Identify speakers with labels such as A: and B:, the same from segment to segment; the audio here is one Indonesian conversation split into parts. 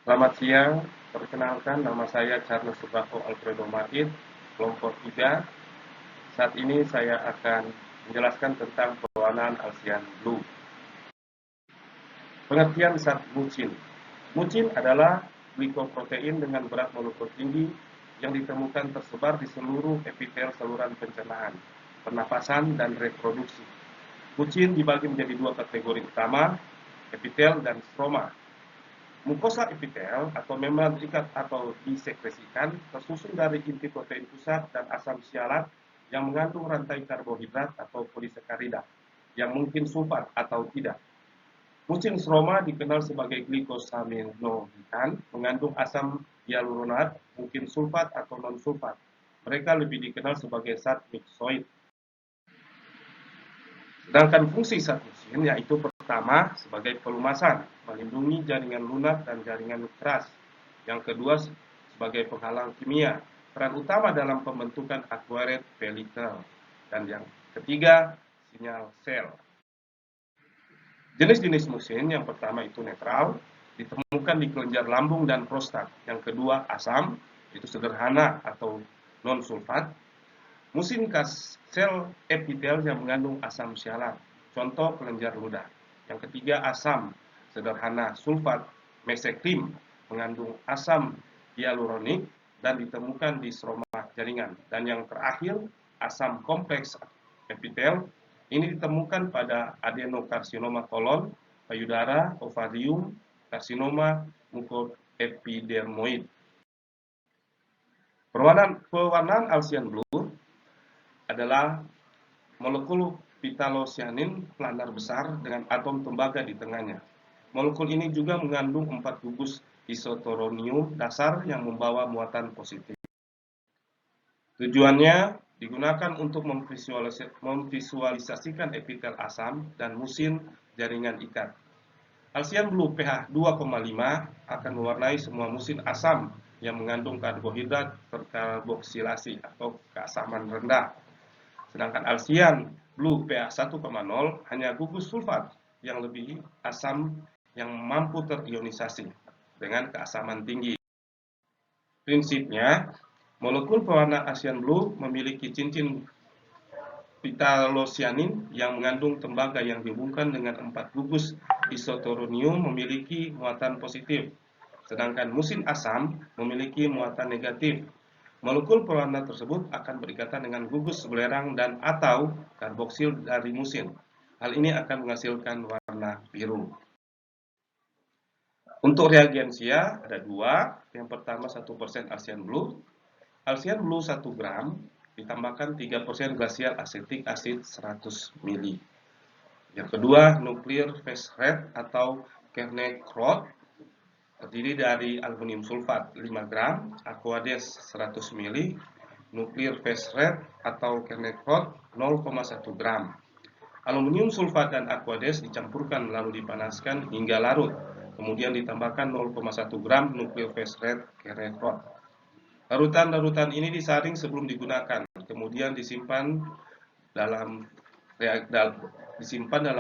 A: Selamat siang, perkenalkan nama saya Charles Suprapto Alfredo Mait, kelompok 3. Saat ini saya akan menjelaskan tentang pewarnaan Alcyan Blue. Pengertian zat mucin. Mucin adalah glikoprotein dengan berat molekul tinggi yang ditemukan tersebar di seluruh epitel saluran pencernaan, pernapasan, dan reproduksi. Mucin dibagi menjadi dua kategori utama, epitel dan stroma. Mukosa epitel atau membran ikat atau disekresikan tersusun dari inti protein pusat dan asam sialat yang mengandung rantai karbohidrat atau polisakarida yang mungkin sulfat atau tidak. Mucin stroma dikenal sebagai glikosaminobutan, mengandung asam hyaluronat, mungkin sulfat atau non-sulfat. Mereka lebih dikenal sebagai zat mixoid. Sedangkan fungsi zat mucin yaitu pertama sebagai pelumasan, melindungi jaringan lunak dan jaringan keras. Yang kedua sebagai penghalang kimia, peran utama dalam pembentukan aquarate pellicle. Dan yang ketiga, sinyal sel. Jenis-jenis mucin yang pertama itu netral, ditemukan di kelenjar lambung dan prostat. Yang kedua asam, itu sederhana atau non-sulfat. Mucin khas sel epitel yang mengandung asam sialat, contoh kelenjar ludah. Yang ketiga asam, sederhana, sulfat, mesektim, mengandung asam hyaluronik dan ditemukan di stroma jaringan. Dan yang terakhir, asam kompleks epitel, ini ditemukan pada adenokarsinoma kolon, payudara, ovarium, karsinoma mukoepidermoid. Pewarnaan Alcyan Blue adalah molekul phthalocyanin planar besar dengan atom tembaga di tengahnya. Molekul ini juga mengandung 4 gugus isotoronium dasar yang membawa muatan positif. Tujuannya digunakan untuk memvisualisasikan epitel asam dan mucin jaringan ikat. Alcyan Blue pH 2,5 akan mewarnai semua mucin asam yang mengandung karbohidrat terkarboksilasi atau keasaman rendah. Sedangkan Alcyan Blue pH 1,0 hanya gugus sulfat yang lebih asam yang mampu terionisasi dengan keasaman tinggi. Prinsipnya, molekul pewarna Alcyan Blue memiliki cincin phthalocyanin yang mengandung tembaga yang dihubungkan dengan 4 gugus isotoronium memiliki muatan positif, sedangkan mucin asam memiliki muatan negatif. Molekul pewarna tersebut akan berikatan dengan gugus belerang dan atau karboksil dari mucin. Hal ini akan menghasilkan warna biru. Untuk reagensia ada dua. Yang pertama 1% Alcyan Blue. Alcyan Blue 1 gram ditambahkan 3% glasial asetik asid 100 ml. Yang kedua nuklir phase red atau Kernecrot terdiri dari aluminium sulfat 5 gram, aquades 100 ml, nuklir phase red atau Kernecrot 0,1 gram. Aluminium sulfat dan aquades dicampurkan lalu dipanaskan hingga larut. Kemudian ditambahkan 0,1 gram nuklir phase red Kernecrot. Larutan-larutan ini disaring sebelum digunakan, kemudian disimpan dalam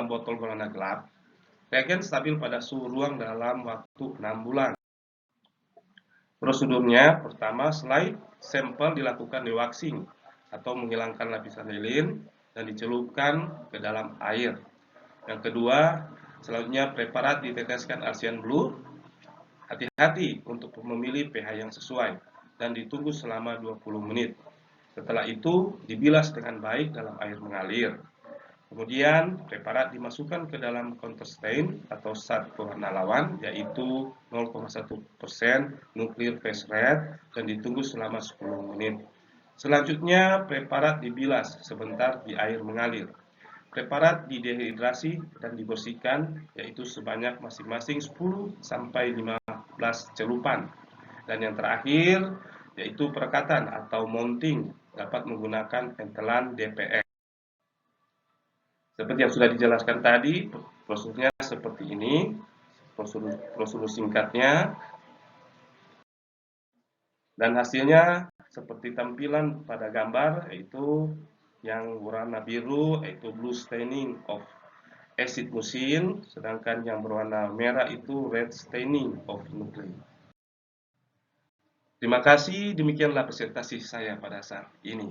A: botol berwarna gelap. Reagen stabil pada suhu ruang dalam waktu 6 bulan. Prosedurnya, pertama, slide sampel dilakukan dewaxing atau menghilangkan lapisan lilin dan dicelupkan ke dalam air. Yang kedua, selanjutnya preparat diteteskan Alcyan Blue. Hati-hati untuk memilih pH yang sesuai dan ditunggu selama 20 menit. Setelah itu, dibilas dengan baik dalam air mengalir. Kemudian preparat dimasukkan ke dalam counter stain atau zat pewarna lawan yaitu 0,1% nuklir phase red dan ditunggu selama 10 menit. Selanjutnya preparat dibilas sebentar di air mengalir. Preparat didehidrasi dan dibersihkan yaitu sebanyak masing-masing 10 sampai 15 celupan. Dan yang terakhir yaitu perekatan atau mounting dapat menggunakan pentelan DPX. Seperti yang sudah dijelaskan tadi, prosedurnya seperti ini, prosedur singkatnya, dan hasilnya seperti tampilan pada gambar, yaitu yang berwarna biru, yaitu blue staining of acid mucin, sedangkan yang berwarna merah itu red staining of nuclei. Terima kasih, demikianlah presentasi saya pada saat ini.